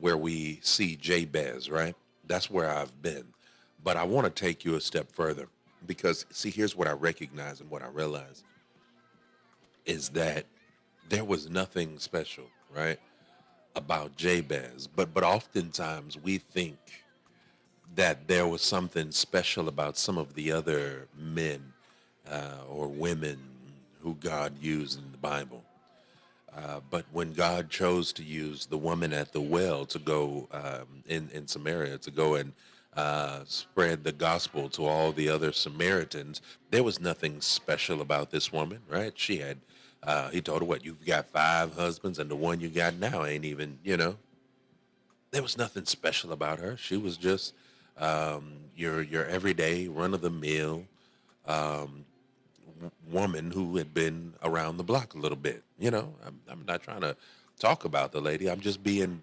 where we see Jabez, right? That's where I've been. But I want to take you a step further because, see, here's what I recognize and what I realize is that there was nothing special, right, about Jabez. But oftentimes we think that there was something special about some of the other men or women who God used in the Bible. But when God chose to use the woman at the well to go in Samaria to go and spread the gospel to all the other Samaritans, there was nothing special about this woman, right? She had, he told her, what, you've got five husbands and the one you got now ain't even, there was nothing special about her. She was just your everyday run of the mill woman who had been around the block a little bit. I'm not trying to talk about the lady. I'm just being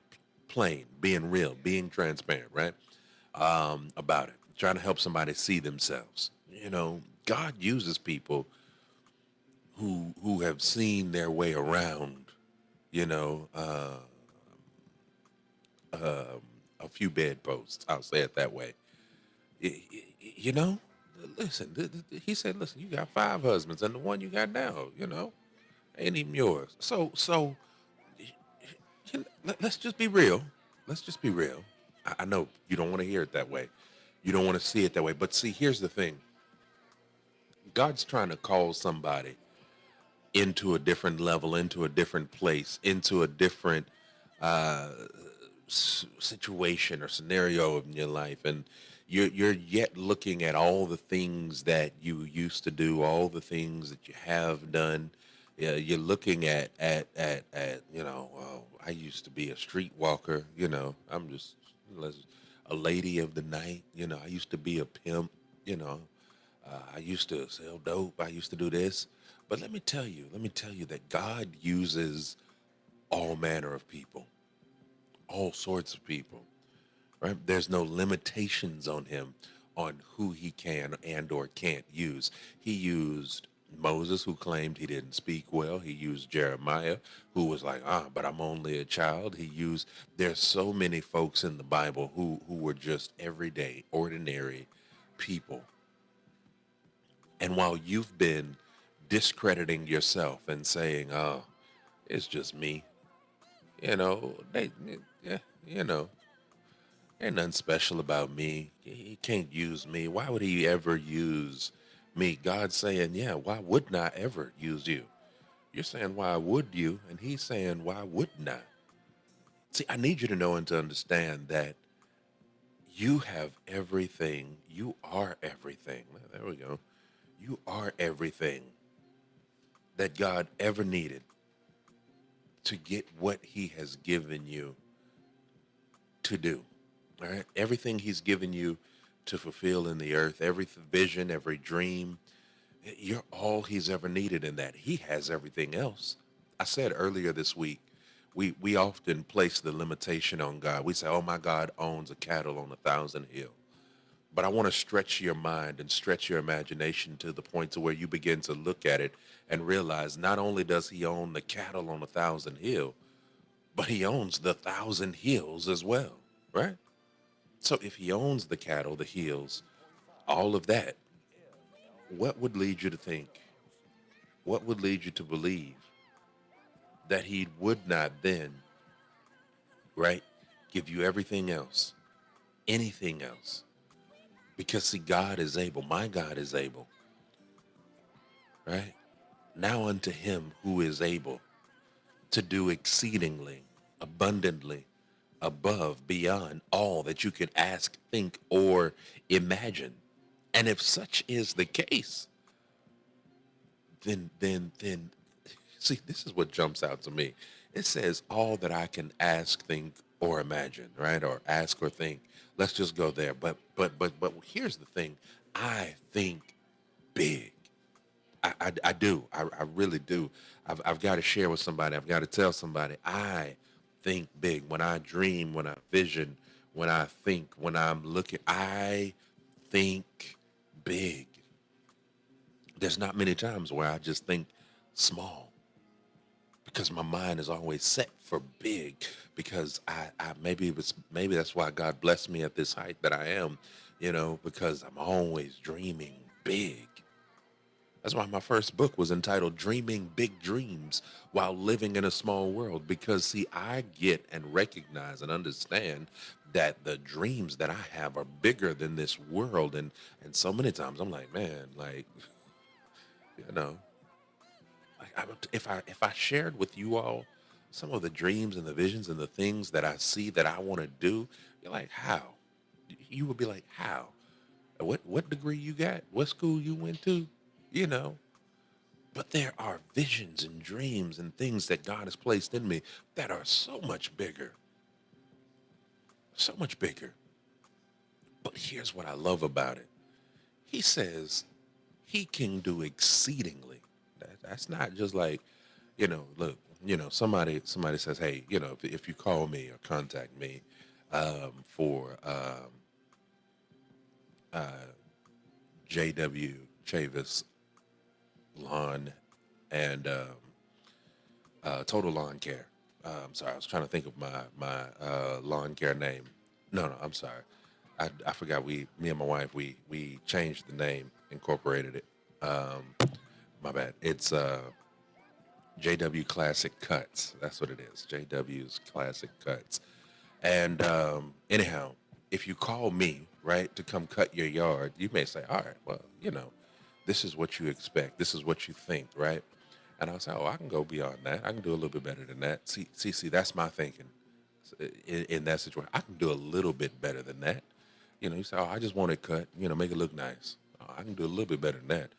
plain, being real, being transparent, right? About it, trying to help somebody see themselves. God uses people who have seen their way around, you know, uh, a few bedposts. I'll say it that way. Y- y- you know, listen. He said, "Listen, you got five husbands, and the one you got now, ain't even yours." So let's just be real. Let's just be real. I know you don't want to hear it that way. You don't want to see it that way. But see, here's the thing. God's trying to call somebody into a different level, into a different place, into a different uh, situation or scenario in your life, and you're yet looking at all the things that you used to do, all the things that you have done. Yeah, you're looking at I used to be a streetwalker. I'm just a lady of the night. I used to be a pimp. You know, I used to sell dope. I used to do this. But let me tell you that God uses all manner of people, all sorts of people, right? There's no limitations on him on who he can and or can't use. He used Moses, who claimed he didn't speak well. He used Jeremiah, who was like, but I'm only a child. There's so many folks in the Bible who were just everyday, ordinary people. And while you've been discrediting yourself and saying, oh, it's just me, yeah, you know, ain't nothing special about me. He can't use me. Why would he ever use me? God's saying, yeah, why wouldn't I ever use you? You're saying, why would you? And he's saying, why wouldn't I? See, I need you to know and to understand that you have everything. You are everything. There we go. You are everything that God ever needed to get what he has given you to do. All right. Everything he's given you to fulfill in the earth, every vision, every dream, you're all he's ever needed in that. He has everything else. I said earlier this week, we often place the limitation on God. We say, oh, my God owns a cattle on 1,000 hills. But I want to stretch your mind and stretch your imagination to the point to where you begin to look at it and realize not only does he own the cattle on 1,000 hills, but he owns the 1,000 hills as well, right? So if he owns the cattle, the hills, all of that, what would lead you to think? What would lead you to believe that he would not then, right, give you everything else, anything else? Because see, God is able, my God is able, right? Now unto him who is able to do exceedingly, abundantly, above, beyond all that you could ask, think, or imagine. And if such is the case, then see, this is what jumps out to me. It says all that I can ask, think, or imagine, right? Or ask or think. Let's just go there. But here's the thing. I think big. I do. I really do. I've got to share with somebody. I've got to tell somebody. I think big. When I dream, when I vision, when I think, when I'm looking, I think big. There's not many times where I just think small because my mind is always set for big because I maybe that's why God blessed me at this height that I am, because I'm always dreaming big. That's why my first book was entitled Dreaming Big Dreams While Living in a Small World. Because, see, I get and recognize and understand that the dreams that I have are bigger than this world. And so many times I'm like, man, like, you know, if I shared with you all some of the dreams and the visions and the things that I see that I want to do, you're like, how? You would be like, how? What degree you got? What school you went to? You know, but there are visions and dreams and things that God has placed in me that are so much bigger, so much bigger. But here's what I love about it. He says he can do exceedingly. That's not just like, look, somebody says, hey, if you call me or contact me for JW Chavis Lawn and Total Lawn Care. I'm sorry, I was trying to think of my lawn care name. No, I'm sorry. I forgot. Me and my wife, we changed the name, incorporated it. My bad. It's JW Classic Cuts. That's what it is. JW's Classic Cuts. And anyhow, if you call me, right, to come cut your yard, you may say, all right, well, this is what you expect. This is what you think, right? And I'll say, oh, I can go beyond that. I can do a little bit better than that. See, that's my thinking in that situation. I can do a little bit better than that. You say, oh, I just want it cut, make it look nice. Oh, I can do a little bit better than that.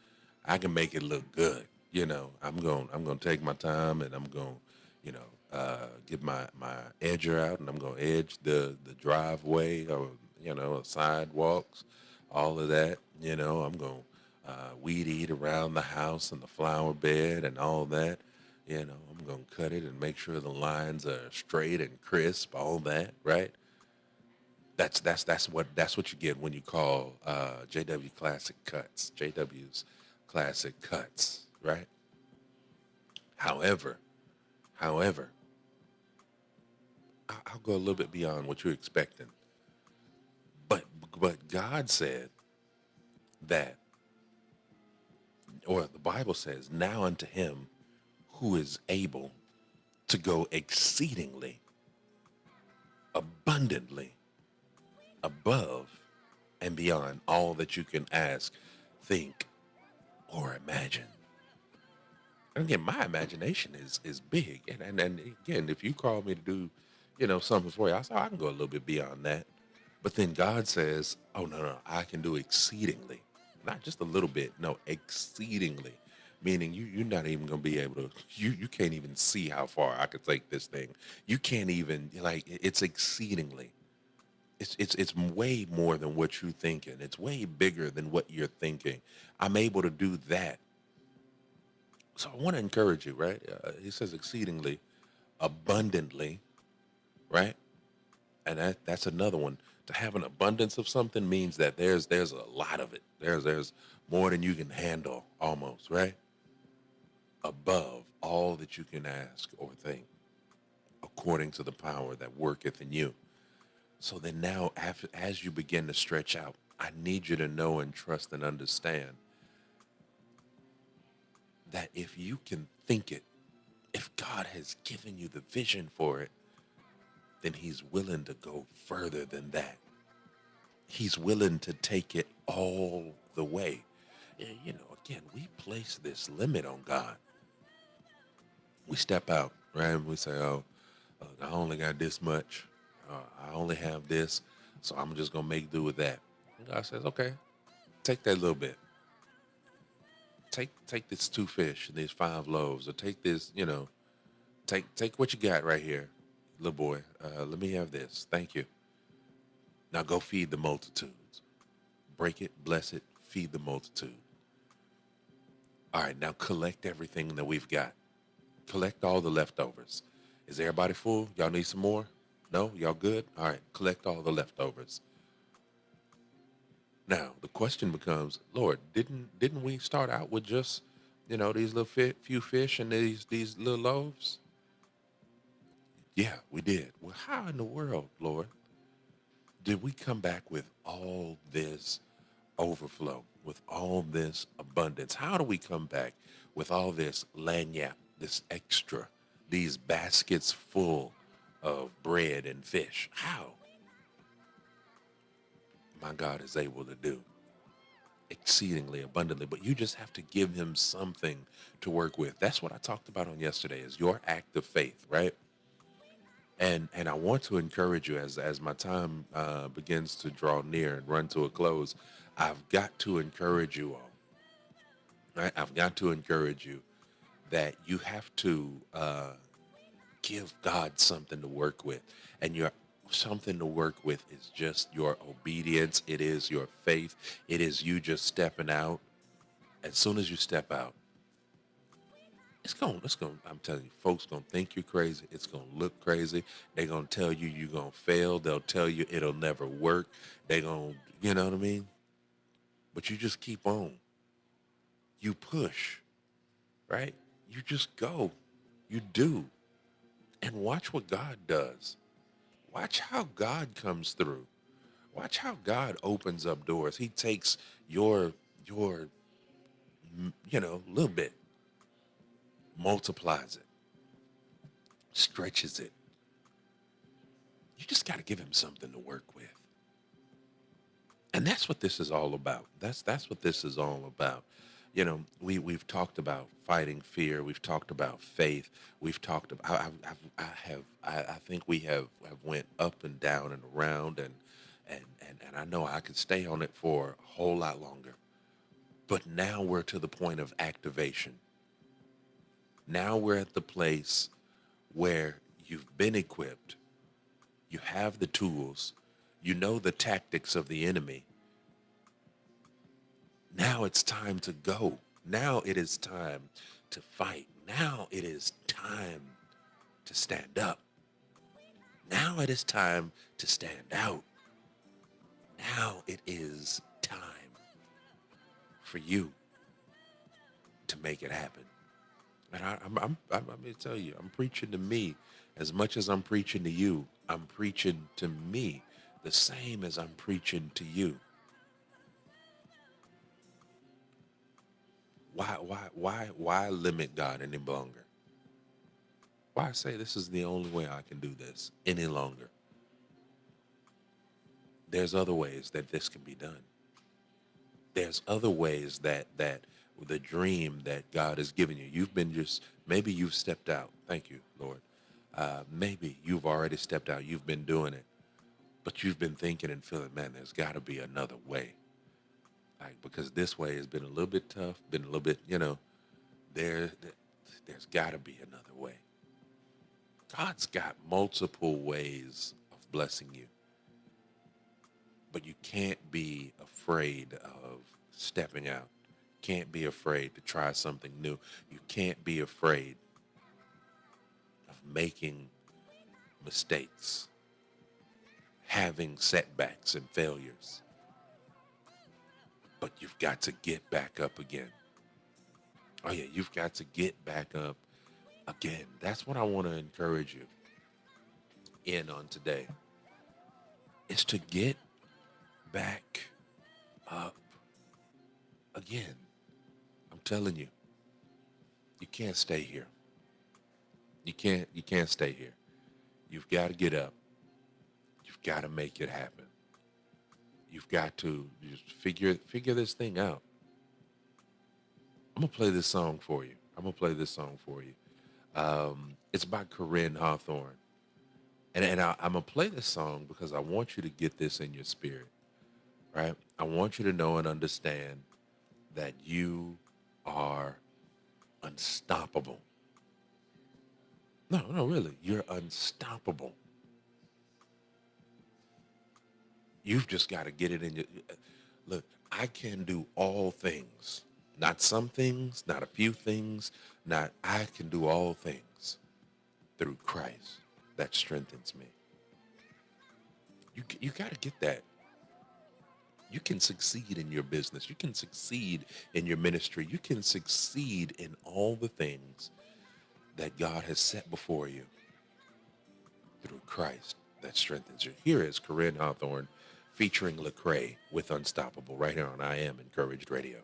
I can make it look good. I'm gonna take my time and I'm gonna, get my edger out and I'm gonna edge the driveway or sidewalks, all of that. I'm gonna weed eat around the house and the flower bed and all that. I'm gonna cut it and make sure the lines are straight and crisp, all that, right? That's what you get when you call JW Classic Cuts, JW's Classic Cuts, right? However, however, I'll go a little bit beyond what you're expecting. But God said that, or the Bible says, now unto him who is able to go exceedingly, abundantly, above and beyond all that you can ask, think, or imagine. And again, my imagination is big. And again, if you call me to do, something for you, I say, "Oh, I can go a little bit beyond that." But then God says, oh, no, no, I can do exceedingly. Not just a little bit, no, exceedingly. Meaning you're not even going to be able to, you can't even see how far I could take this thing. You can't even, like, it's exceedingly. It's way more than what you're thinking. It's way bigger than what you're thinking. I'm able to do that. So I want to encourage you, right? He says exceedingly, abundantly, right? And that's another one. To have an abundance of something means that there's a lot of it. There's more than you can handle, almost, right? Above all that you can ask or think, according to the power that worketh in you. So then now, as you begin to stretch out, I need you to know and trust and understand that if you can think it, if God has given you the vision for it, then he's willing to go further than that. He's willing to take it all the way. And, again, we place this limit on God. We step out, right? And we say, oh, I only got this much. I only have this. So I'm just going to make do with that. And God says, okay, take that little bit. Take this 2 fish and these 5 loaves, or take this, take what you got right here, little boy. Let me have this. Thank you. Now go feed the multitudes. Break it, bless it, feed the multitude. All right, now collect everything that we've got. Collect all the leftovers. Is everybody full? Y'all need some more? No? Y'all good? All right, collect all the leftovers. Now, the question becomes, Lord, didn't we start out with just, these little few fish and these little loaves? Yeah, we did. Well, how in the world, Lord, did we come back with all this overflow, with all this abundance? How do we come back with all this lanyap, this extra, these baskets full of bread and fish? How? My God is able to do exceedingly abundantly, but you just have to give him something to work with. That's what I talked about on yesterday is your act of faith, right? And I want to encourage you as my time begins to draw near and run to a close. I've got to encourage you all, right? I've got to encourage you that you have to give God something to work with. And your something to work with is just your obedience. It is your faith. It is you just stepping out. As soon as you step out, I'm telling you, folks gonna think you're crazy. It's gonna look crazy. They're gonna tell you you're gonna fail. They'll tell you it'll never work. They gonna, you know what I mean? But you just keep on. You push, right? You just go. You do. And watch what God does. Watch how God comes through. Watch how God opens up doors. He takes your little bit, multiplies it, stretches it. You just got to give him something to work with. And that's what this is all about. That's what this is all about. We've talked about fighting fear. We've talked about faith. We've talked about I think we have went up and down and around and I know I could stay on it for a whole lot longer. But now we're to the point of activation. Now we're at the place where you've been equipped, you have the tools, you know the tactics of the enemy. Now it's time to go. Now it is time to fight. Now it is time to stand up. Now it is time to stand out. Now it is time for you to make it happen. And I'm going to tell you, I'm preaching to me as much as I'm preaching to you. I'm preaching to me the same as I'm preaching to you. Why limit God any longer? Why say this is the only way I can do this any longer? There's other ways that this can be done. There's other ways that the dream that God has given you, maybe you've stepped out. Thank you, Lord. Maybe you've already stepped out. You've been doing it, but you've been thinking and feeling, man, there's got to be another way. Like, because this way has been a little bit tough, been a little bit, there's got to be another way. God's got multiple ways of blessing you, but you can't be afraid of stepping out. Can't be afraid to try something new. You can't be afraid of making mistakes, having setbacks and failures. But you've got to get back up again. Oh yeah, you've got to get back up again. That's what I want to encourage you in on today, is to get back up again. I'm telling you, you can't stay here. You can't stay here. You've got to get up. You've got to make it happen. You've got to just figure this thing out. I'm gonna play this song for you. It's by Corinne Hawthorne. I'm going to play this song because I want you to get this in your spirit, right? I want you to know and understand that you are unstoppable. No, really. You're unstoppable. You've just got to get it in your... Look, I can do all things. Not some things, not a few things, I can do all things through Christ that strengthens me. You got to get that. You can succeed in your business. You can succeed in your ministry. You can succeed in all the things that God has set before you through Christ that strengthens you. Here is Corinne Hawthorne featuring Lecrae with Unstoppable right here on I Am Encouraged Radio.